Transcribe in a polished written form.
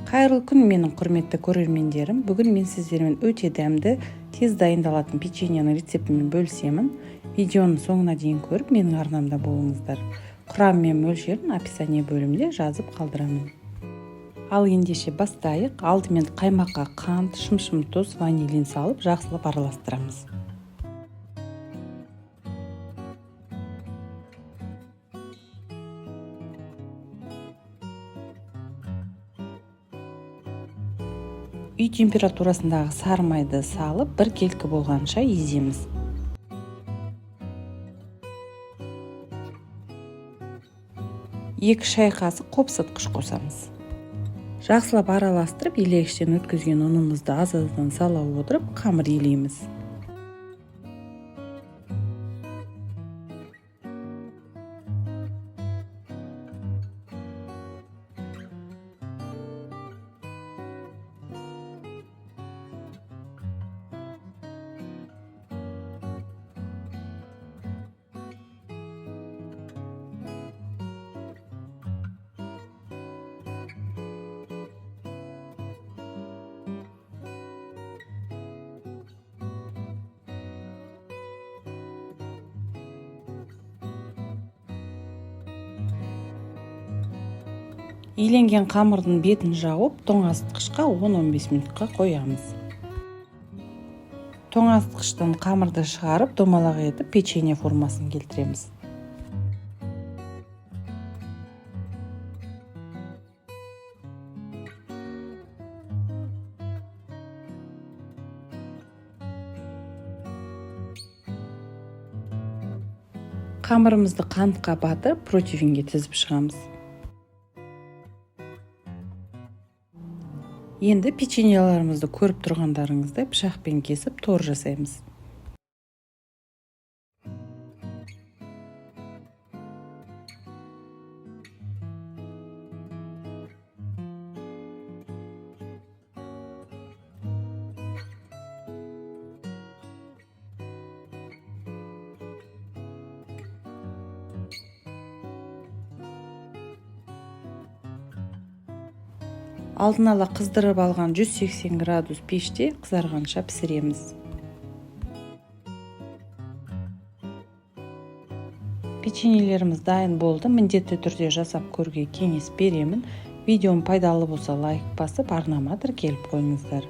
Кайрылуу күн менин құрметті көрермендерим. Бүгін мен сіздермен өте дәмді, тез дайындалатын печеньенің рецептімен бөлісемін. Видеоны соңына дейін көріп, менің арнамда болыңыздар. Құрамы мен мөлшерін описание бөлімінде жазып қалдырамын. Ал ендеше бастайық. Алдымен қаймаққа қант, шым тұз, ванилин салып, жақсылап араластырамыз. Үй температурасындағы сары майды салып, бір келкі болғанша еземіз. Екі шай қасық қопсытқыш қосамыз. Жақсылап араластырып, илегіштен өткізген ұнымызды аз-аздан сала отырып, қамыр илейміз. Иленген қамырдың бетін жауып, тоңазытқышқа 10-15 минутқа қоямыз. Тоңазытқыштан қамырды шығарып, домалақ етіп, печенье формасын келтіреміз. Қамырымызды қантқа батырып, противенге тізіп шығамыз. Енді печеньеларымызды көріп тұрғандарыңыздай пышақпен кесіп тор жасаймыз. Алдын ала қыздырып алған 180 градус пеште қызарғанша пісіреміз. Печеньелеріміз дайын болды. Міндетті түрде жасап көруге кеңес беремін. Видеом пайдалы болса лайк басып, арнама тіркеліп қойыңыздар.